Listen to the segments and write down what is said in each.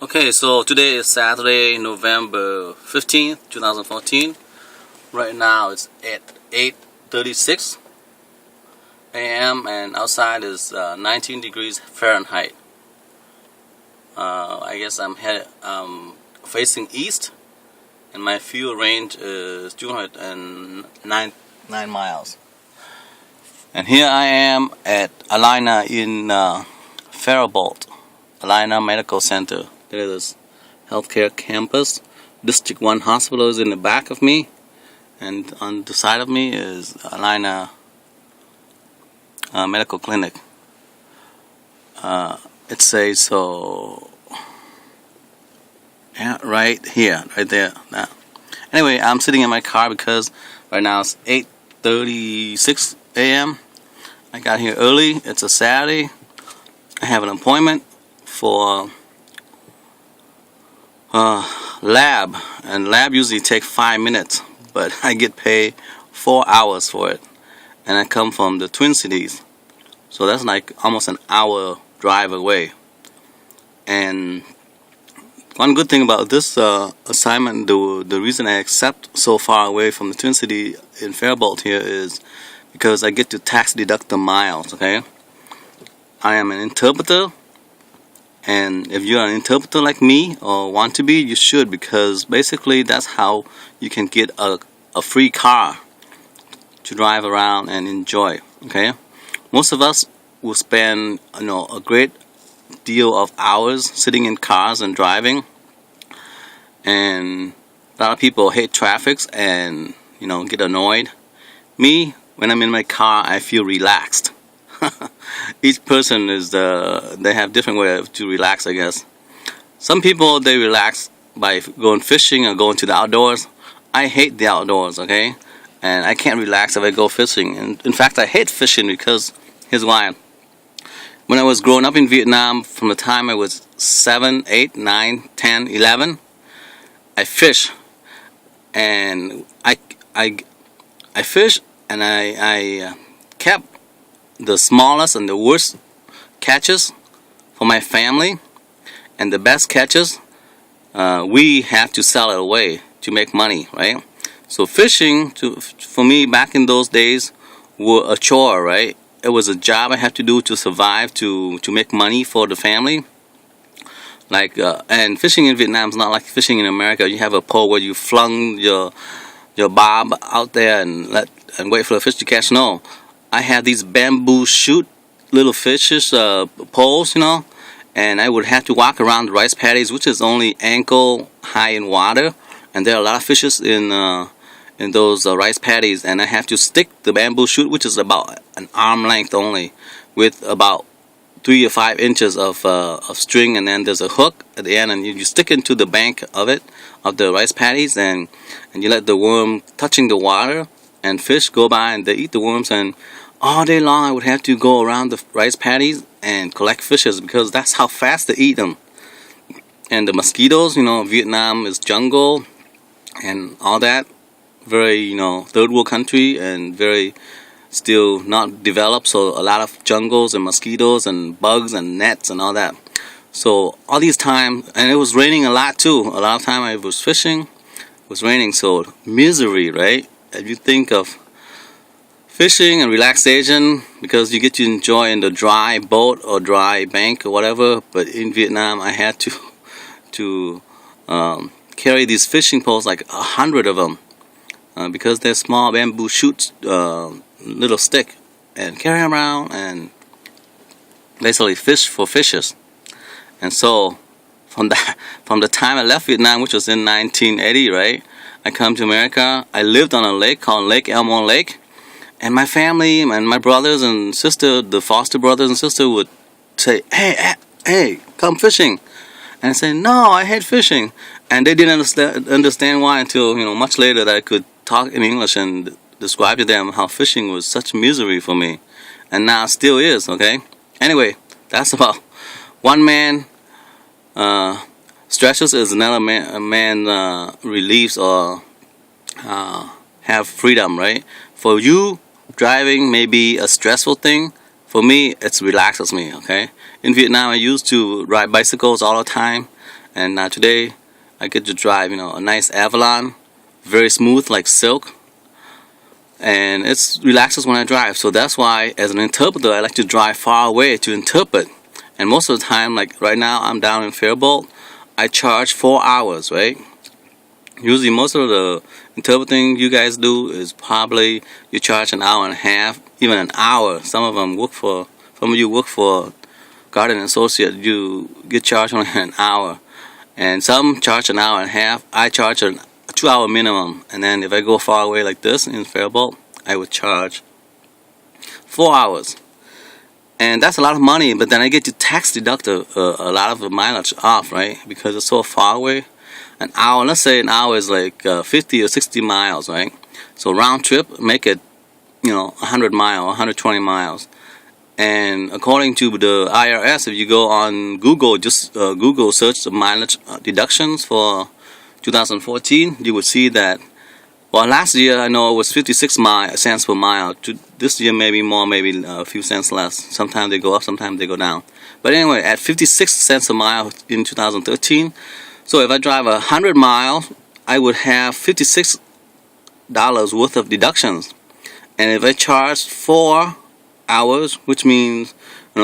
Okay, so today is Saturday, November 15th, 2014. Right now it's at 8:36 a.m. and outside is 19 degrees Fahrenheit. I guess I'm facing east, and my fuel range is 209 miles. And here I am at Allina in Faribault, Allina Medical Center. There is healthcare campus. District 1 hospital is in the back of me, and on the side of me is Allina Medical Clinic. It says so. Yeah, right here, right there. Now, anyway, I'm sitting in my car because right now it's 8:36 a.m. I got here early. It's a Saturday. I have an appointment for lab, and lab usually takes 5 minutes, but I get paid 4 hours for it, and I come from the Twin Cities, so that's like almost an hour drive away. And one good thing about this assignment, the reason I accept so far away from the Twin City in Faribault here is because I get to tax deduct the miles. Okay, I am an interpreter. And if you're an interpreter like me or want to be, you should, because basically that's how you can get a free car to drive around and enjoy. Okay, most of us will spend a great deal of hours sitting in cars and driving, and a lot of people hate traffic and get annoyed. Me, when I'm in my car, I feel relaxed. Each person they have different way to relax, I guess. Some people, they relax by going fishing or going to the outdoors. I hate the outdoors, okay? And I can't relax if I go fishing. And in fact, I hate fishing because here's why. When I was growing up in Vietnam, from the time I was 7, 8, 9, 10, 11, I fish. And I fish, and I kept the smallest and the worst catches for my family, and the best catches we have to sell it away to make money, right? So fishing for me back in those days were a chore, right? It was a job I had to do to survive, to make money for the family. And fishing in Vietnam is not like fishing in America. You have a pole where you flung your bob out there and wait for the fish to catch. No, I had these bamboo shoot little fishes poles, and I would have to walk around the rice paddies, which is only ankle high in water, and there are a lot of fishes in those rice paddies, and I have to stick the bamboo shoot, which is about an arm length only, with about 3 or 5 inches of string, and then there's a hook at the end, and you stick into the bank of the rice paddies, and you let the worm touching the water, and fish go by and they eat the worms. And all day long I would have to go around the rice paddies and collect fishes, because that's how fast they eat them. And the mosquitoes, Vietnam is jungle and all that, very third world country and very still not developed, so a lot of jungles and mosquitoes and bugs and nets and all that. So all these times, and it was raining a lot too. A lot of time I was fishing, it was raining, so misery, right? If you think of fishing and relaxation, because you get to enjoy in the dry boat or dry bank or whatever, but in Vietnam I had to carry these fishing poles, like 100 of them, because they're small bamboo shoots, little stick, and carry them around and basically fish for fishes. And so from the time I left Vietnam, which was in 1980, right, I come to America. I lived on a lake called Lake Elmo Lake, and my family and my brothers and sister, the foster brothers and sister, would say, hey, come fishing. And I say, no, I hate fishing. And they didn't understand why until much later that I could talk in English and describe to them how fishing was such misery for me, and now it still is. Okay. Anyway, that's about one man stresses as another man relieves or have freedom, right? For you, driving may be a stressful thing. For me, it relaxes me, okay? In Vietnam, I used to ride bicycles all the time, And now today I get to drive, a nice Avalon, very smooth like silk, and it relaxes when I drive. So that's why, as an interpreter, I like to drive far away to interpret. And most of the time, like right now, I'm down in Faribault. I charge 4 hours, right? Usually, most of the interpreting you guys do is probably you charge an hour and a half, even an hour. Some of you work for Garden Associate, you get charged only an hour, and some charge an hour and a half. I charge a 2 hour minimum, and then if I go far away like this in Faribault, I would charge 4 hours, and that's a lot of money. But then I get to tax deduct a lot of the mileage off, right? Because it's so far away. An hour, let's say an hour is like 50 or 60 miles, right? So round trip, make it 100 miles, 120 miles. And according to the IRS, if you go on Google, just Google search the mileage deductions for 2014, you would see that, well, last year I know it was 56 cents per mile. This year maybe more, maybe a few cents less. Sometimes they go up, sometimes they go down. But anyway, at 56 cents a mile in 2013, so if I drive 100 miles, I would have $56 worth of deductions. And if I charge 4 hours, which means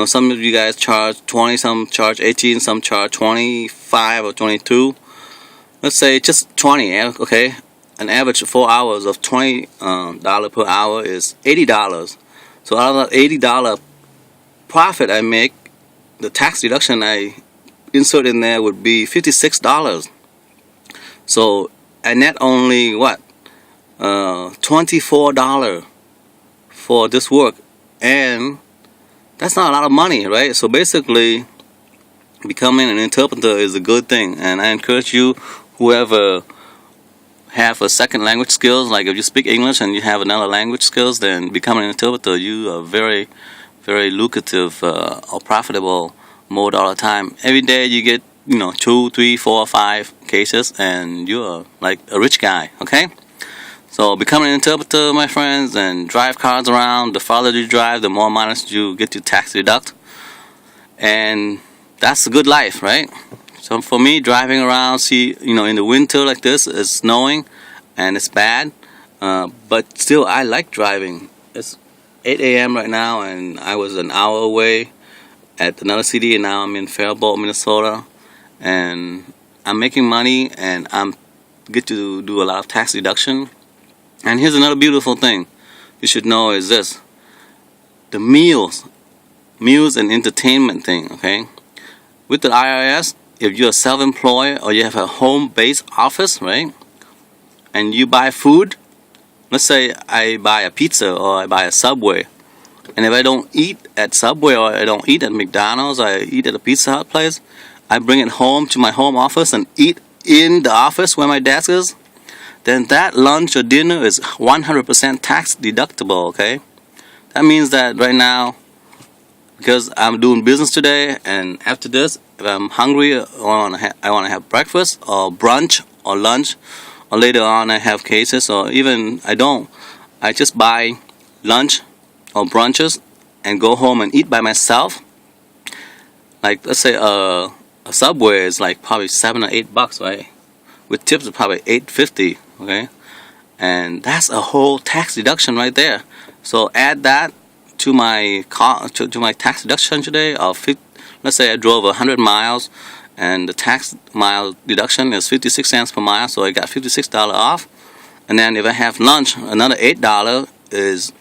some of you guys charge 20, some charge 18, some charge 25 or 22. Let's say just 20, okay? An average of 4 hours of $20 per hour is $80. So out of that $80 profit I make, the tax deduction I insert in there would be $56. So I net only what? $24 for this work, and that's not a lot of money, right? So basically, becoming an interpreter is a good thing, and I encourage you, whoever have a second language skills, like if you speak English and you have another language skills, then becoming an interpreter, you are very, very lucrative or profitable mode all the time. Every day you get 2, 3, 4, 5 cases, and you're like a rich guy, okay? So become an interpreter, my friends, and drive cars around. The farther you drive, the more mileage you get to tax deduct, and that's a good life, right? So for me, driving around, in the winter like this, it's snowing and it's bad, but still I like driving. It's 8 a.m. right now, and I was an hour away at another city, and now I'm in Faribault, Minnesota, and I'm making money, and I'm get to do a lot of tax deduction. And here's another beautiful thing you should know is this: the meals and entertainment thing, okay? With the IRS, if you're self-employed or you have a home-based office, right, and you buy food, let's say I buy a pizza or I buy a Subway, and if I don't eat at Subway or I don't eat at McDonald's, I eat at a Pizza Hut place, I bring it home to my home office and eat in the office where my desk is, then that lunch or dinner is 100% tax deductible, okay? That means that right now, because I'm doing business today, and after this, if I'm hungry or I want to have breakfast or brunch or lunch, or later on I have cases, or even I don't, I just buy lunch or brunches and go home and eat by myself. Like, let's say a Subway is like probably $7 or $8, right? With tips of probably $8.50, okay? And that's a whole tax deduction right there. So add that to my to my tax deduction today of let's say I drove 100 miles, and the tax mile deduction is 56 cents per mile, so I got $56 off. And then if I have lunch, another $8 is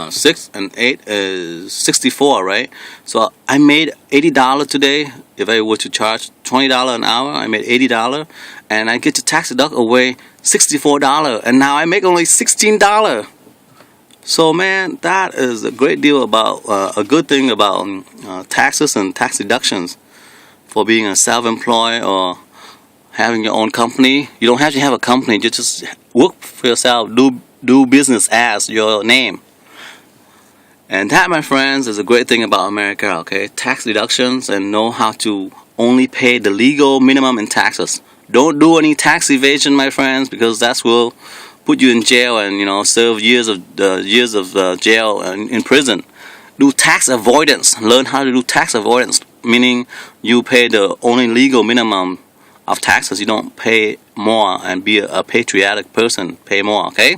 6 and 8 is 64, right? So I made $80 today. If I were to charge $20 an hour, I made $80, and I get to tax deduct away $64, and now I make only $16. So man, that is a great deal about a good thing about taxes and tax deductions for being a self-employed or having your own company. You don't have to have a company. You just work for yourself. Do business as your name. And that, my friends, is a great thing about America, okay? Tax deductions, and know how to only pay the legal minimum in taxes. Don't do any tax evasion, my friends, because that will put you in jail and, serve years of jail and in prison. Do tax avoidance. Learn how to do tax avoidance. meaning you pay the only legal minimum of taxes. You don't pay more, and be a patriotic person. Pay more, okay?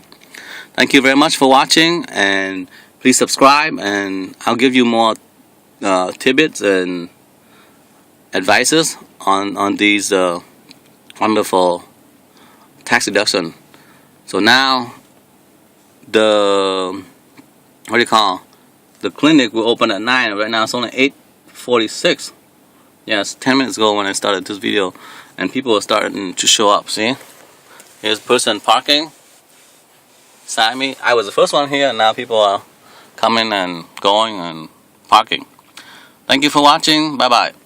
Thank you very much for watching, and please subscribe, and I'll give you more tidbits and advices on these wonderful tax deduction. So now the clinic will open at 9. Right now it's only 8:46. Yes, 10 minutes ago when I started this video, and people are starting to show up. See, here's a person parking beside me. I was the first one here, and now people are coming and going and parking. Thank you for watching. Bye bye.